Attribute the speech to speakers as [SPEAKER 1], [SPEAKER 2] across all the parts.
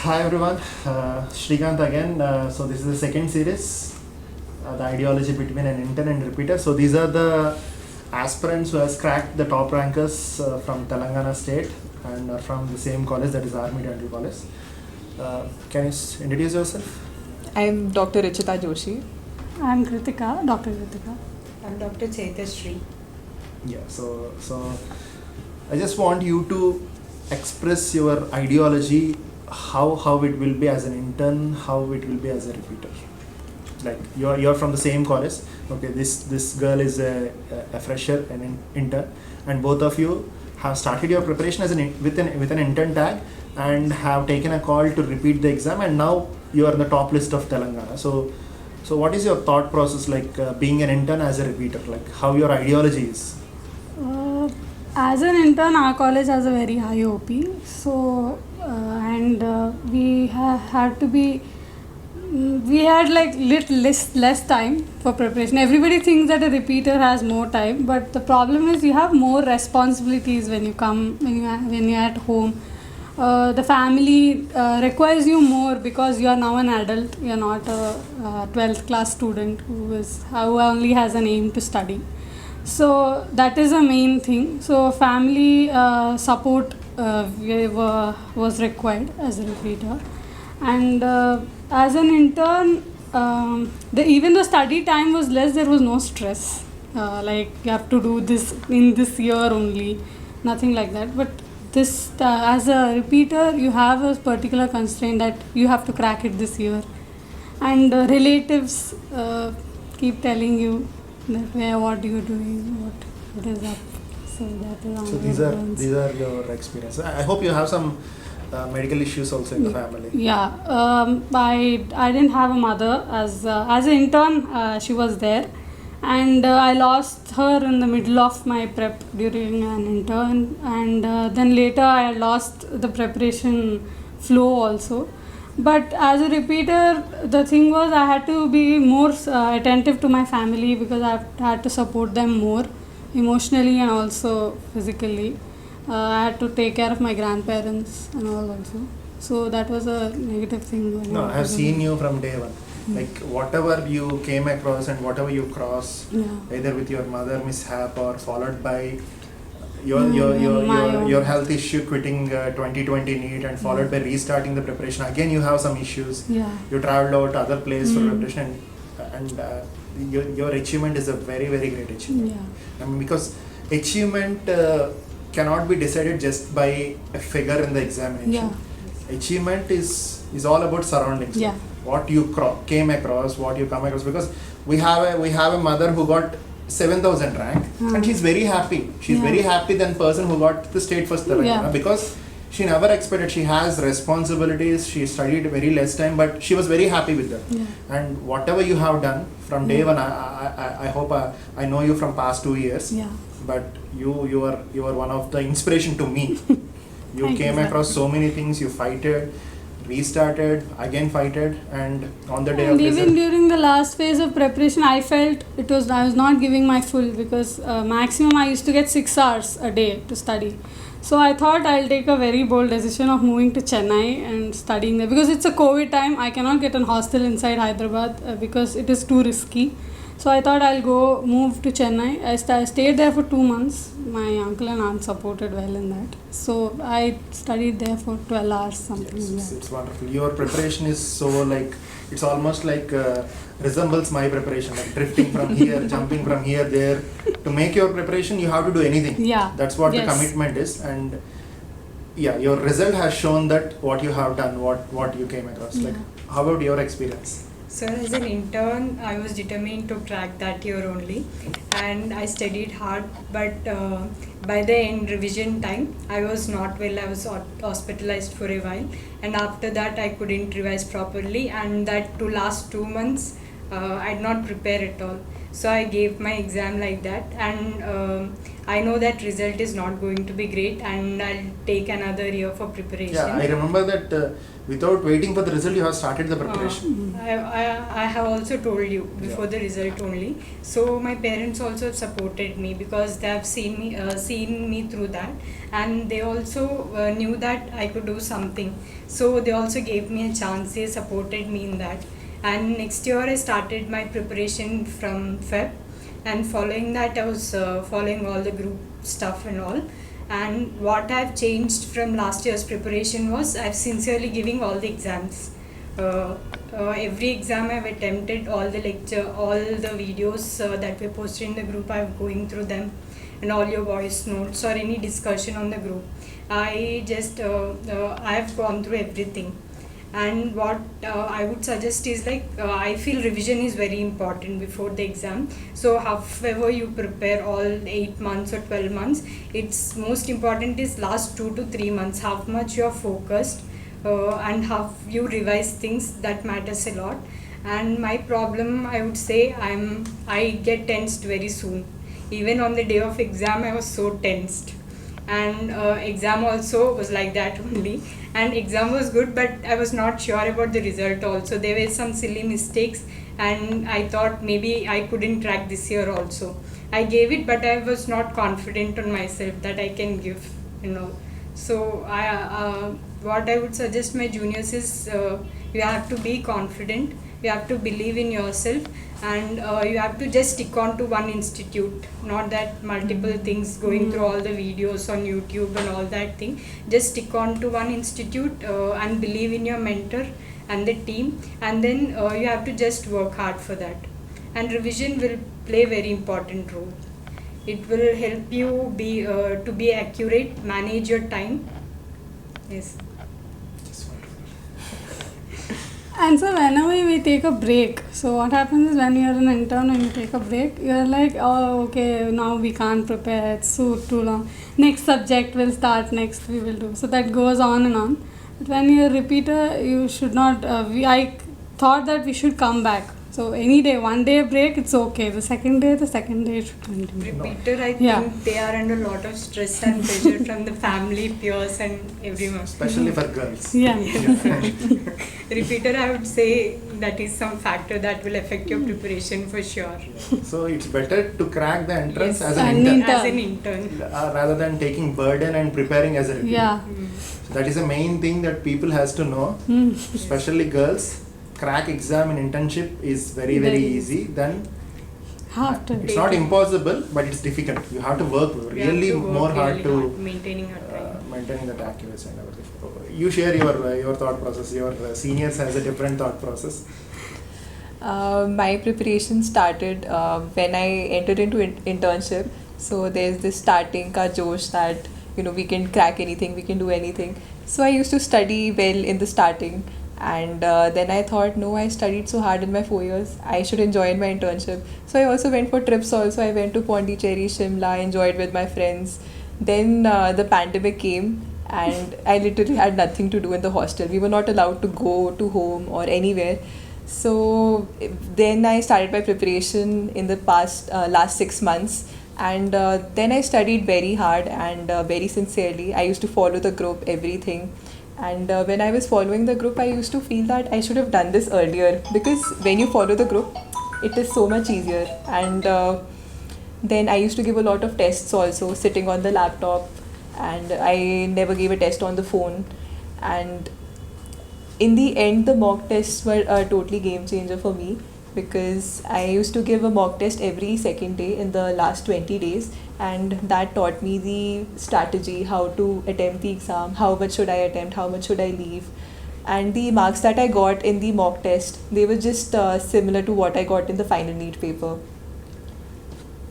[SPEAKER 1] Hi everyone, Shrikant again. So this is the second series, the ideology between an intern and repeater. So these are the aspirants who has cracked the top rankers from Telangana state and are from the same college, that is Army Dental College. Can you introduce yourself?
[SPEAKER 2] I'm Dr. Richita Joshi.
[SPEAKER 3] I'm Kritika, Dr. Kritika.
[SPEAKER 4] I'm Dr. Chaitashri.
[SPEAKER 1] Yeah. So I just want you to express your ideology, how it will be as an intern, how it will be as a repeater. Like you're from the same college. Okay, this girl is a fresher, an intern, and both of you have started your preparation as with an intern tag and have taken a call to repeat the exam, and now you are in the top list of Telangana. So what is your thought process like being an intern as a repeater? Like how your ideology is?
[SPEAKER 3] As an intern, our college has a very high OP. So, we had to be. We had like less time for preparation. Everybody thinks that a repeater has more time, but the problem is you have more responsibilities when you come when you're at home. The family requires you more because you are now an adult. You are not a 12th class student who only has an aim to study. So that is a main thing. So family support was required as a repeater, and as an intern, even the study time was less. There was no stress. Like you have to do this in this year only, nothing like that. But this as a repeater, you have a particular constraint that you have to crack it this year, and relatives keep telling you that what you doing, what is up. So that is.
[SPEAKER 1] So these are your experiences. I hope you have some medical issues also in the family.
[SPEAKER 3] Yeah, I didn't have a mother as an intern. She was there, and I lost her in the middle of my prep during an intern, and then later I lost the preparation flow also. But as a repeater, the thing was I had to be more attentive to my family because I had to support them more emotionally and also physically. I had to take care of my grandparents and all also. So that was a negative thing.
[SPEAKER 1] No, I have seen you from day one. Like whatever you came across and whatever you cross, either with your mother mishap or followed by your health issue, quitting 2020 NEET and followed by restarting the preparation. Again, you have some issues.
[SPEAKER 3] Yeah.
[SPEAKER 1] You traveled out to other place for preparation, and your achievement is a very very great achievement.
[SPEAKER 3] Yeah.
[SPEAKER 1] I mean, because achievement cannot be decided just by a figure in the examination.
[SPEAKER 3] Yeah.
[SPEAKER 1] Achievement is all about surroundings.
[SPEAKER 3] Yeah.
[SPEAKER 1] What you came across, what you come across. Because we have a mother who got 7,000 rank, and she's very happy. She's very happy than person who got the state first Telangana, because she never expected. She has responsibilities. She studied very less time, but she was very happy with them.
[SPEAKER 3] Yeah.
[SPEAKER 1] And whatever you have done from day one, I hope I know you from past 2 years.
[SPEAKER 3] Yeah.
[SPEAKER 1] But you are one of the inspiration to me. You
[SPEAKER 3] Thank
[SPEAKER 1] came
[SPEAKER 3] you, sir.
[SPEAKER 1] across so many things. You fighted, restarted, again fighted, and on the day
[SPEAKER 3] And
[SPEAKER 1] of
[SPEAKER 3] even
[SPEAKER 1] result,
[SPEAKER 3] during the last phase of preparation, I felt I was not giving my full because maximum I used to get 6 hours a day to study. So I thought I'll take a very bold decision of moving to Chennai and studying there because it's a COVID time. I cannot get an hostel inside Hyderabad because it is too risky. So I thought I'll move to Chennai. I stayed there for 2 months. My uncle and aunt supported well in that. So I studied there for 12 hours, something
[SPEAKER 1] yes,
[SPEAKER 3] like that.
[SPEAKER 1] it's wonderful. Your preparation is so like, it's almost like resembles my preparation, like drifting from here, jumping from here there. To make your preparation, you have to do anything.
[SPEAKER 3] Yeah.
[SPEAKER 1] That's what
[SPEAKER 3] Yes.
[SPEAKER 1] the commitment is, and yeah, your result has shown that what you have done, what you came across. Like, how about your experience?
[SPEAKER 4] So as an intern, I was determined to crack that year only, and I studied hard. But by the end revision time, I was not well. I was hospitalized for a while, and after that, I couldn't revise properly. And that to last 2 months, I did not prepare at all. So I gave my exam like that, and I know that result is not going to be great, and I'll take another year for preparation.
[SPEAKER 1] Yeah, I remember that without waiting for the result, you have started the preparation.
[SPEAKER 4] I have also told you before
[SPEAKER 1] Yeah.
[SPEAKER 4] the result only. So my parents also supported me because they have seen me through that, and they also knew that I could do something. So they also gave me a chance. They supported me in that. And next year I started my preparation from Feb, and following that I was following all the group stuff and all. And what I've changed from last year's preparation was I've sincerely giving all the exams. Every exam I've attempted, all the lecture, all the videos that were posted in the group, I'm going through them, and all your voice notes or any discussion on the group. I've gone through everything. And what I would suggest is I feel revision is very important before the exam. So however you prepare all 8 months or 12 months, it's most important is last 2 to 3 months, how much you are focused and how you revise things, that matters a lot. And my problem, I would say, I get tensed very soon. Even on the day of exam, I was so tensed. And exam also was like that only. And exam was good, but I was not sure about the result also. There were some silly mistakes, and I thought maybe I couldn't crack this year also. I gave it, but I was not confident on myself that I can give, you know. So what I would suggest my juniors is you have to be confident, you have to believe in yourself, and you have to just stick on to one institute, not that multiple things going through all the videos on YouTube and all that thing. Just stick on to one institute and believe in your mentor and the team, and then you have to just work hard for that. And revision will play a very important role. It will help you to be accurate, manage your time. Yes.
[SPEAKER 1] Just wonderful.
[SPEAKER 3] And so whenever we take a break, so what happens is when you're an intern and you take a break, you're like, oh, okay, now we can't prepare, it's too long. Next subject will start, next we will do. So that goes on and on. But when you're a repeater, you should not, I thought that we should come back. So any day, one day break, it's okay. The second day should continue.
[SPEAKER 4] Repeater, I think
[SPEAKER 3] Yeah.
[SPEAKER 4] they are under a lot of stress and pressure from the family, peers, and everyone.
[SPEAKER 1] Especially for girls.
[SPEAKER 3] Yeah.
[SPEAKER 4] Repeater, I would say that is some factor that will affect your preparation for sure.
[SPEAKER 1] So it's better to crack the entrance
[SPEAKER 4] Yes.
[SPEAKER 1] as an
[SPEAKER 3] An
[SPEAKER 1] intern
[SPEAKER 3] intern.
[SPEAKER 4] As an intern.
[SPEAKER 1] rather than taking burden and preparing as a repeater.
[SPEAKER 3] Yeah.
[SPEAKER 1] So that is the main thing that people has to know, especially girls. Crack exam in internship is very
[SPEAKER 3] Very
[SPEAKER 1] easy. Then
[SPEAKER 3] Have to.
[SPEAKER 1] it's not impossible, but it's difficult. You have to work
[SPEAKER 4] We have
[SPEAKER 1] really
[SPEAKER 4] to work
[SPEAKER 1] more hard
[SPEAKER 4] really
[SPEAKER 1] to
[SPEAKER 4] hard maintaining our time.
[SPEAKER 1] maintaining that accuracy and everything. You share your thought process. Your seniors has a different thought process.
[SPEAKER 2] My preparation started when I entered into internship. So there's this starting ka josh that we can crack anything, we can do anything. So I used to study well in the starting, and then I thought, no, I studied so hard in my 4 years, I should enjoy in my internship. So I also went for trips also. I went to Pondicherry, Shimla, enjoyed with my friends. Then the pandemic came, and I literally had nothing to do in the hostel. We were not allowed to go to home or anywhere. So then I started my preparation in the last 6 months, and then I studied very hard and very sincerely. I used to follow the group, everything. And when I was following the group, I used to feel that I should have done this earlier, because when you follow the group, it is so much easier. And then I used to give a lot of tests also, sitting on the laptop, and I never gave a test on the phone. And in the end, the mock tests were a totally game changer for me, because I used to give a mock test every second day in the last 20 days, and that taught me the strategy, how to attempt the exam, how much should I attempt, how much should I leave. And the marks that I got in the mock test, they were just similar to what I got in the final NEET paper.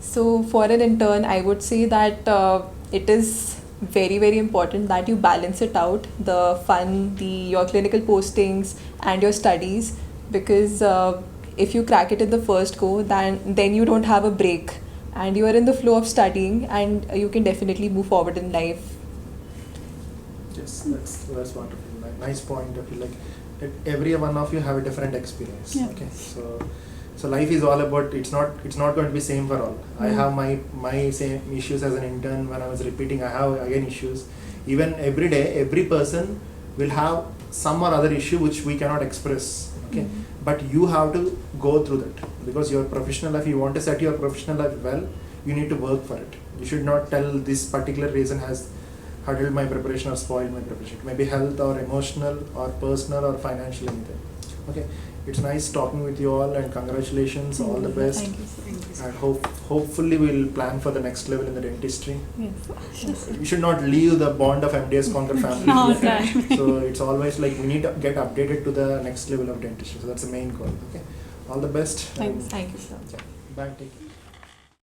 [SPEAKER 2] So for an intern, I would say that it is very, very important that you balance it out, the fun, your clinical postings and your studies, because if you crack it in the first go, then you don't have a break, and you are in the flow of studying, and you can definitely move forward in life.
[SPEAKER 1] Yes, that's wonderful. Nice point. I feel like every one of you have a different experience.
[SPEAKER 3] Yeah.
[SPEAKER 1] Okay, so So life is all about, it's not going to be same for all. I have my same issues as an intern. When I was repeating, I have again issues. Even every day, every person will have some or other issue which we cannot express. Okay, but you have to go through that, because your professional life, you want to set your professional life well, you need to work for it. You should not tell this particular reason has hurdled my preparation or spoiled my preparation. It may be health or emotional or personal or financial, anything. Okay, it's nice talking with you all, and congratulations, all the best.
[SPEAKER 2] Thank you, sir.
[SPEAKER 4] Thank you, sir.
[SPEAKER 1] And hopefully we'll plan for the next level in the dentistry.
[SPEAKER 3] Yes.
[SPEAKER 1] We should not leave the bond of MDS Conquer family.
[SPEAKER 3] No,
[SPEAKER 1] here.
[SPEAKER 3] sir.
[SPEAKER 1] So it's always like we need to get updated to the next level of dentistry. So that's the main goal. Okay, all the best.
[SPEAKER 3] Thanks.
[SPEAKER 2] Thank you, sir.
[SPEAKER 1] Bye. Take care.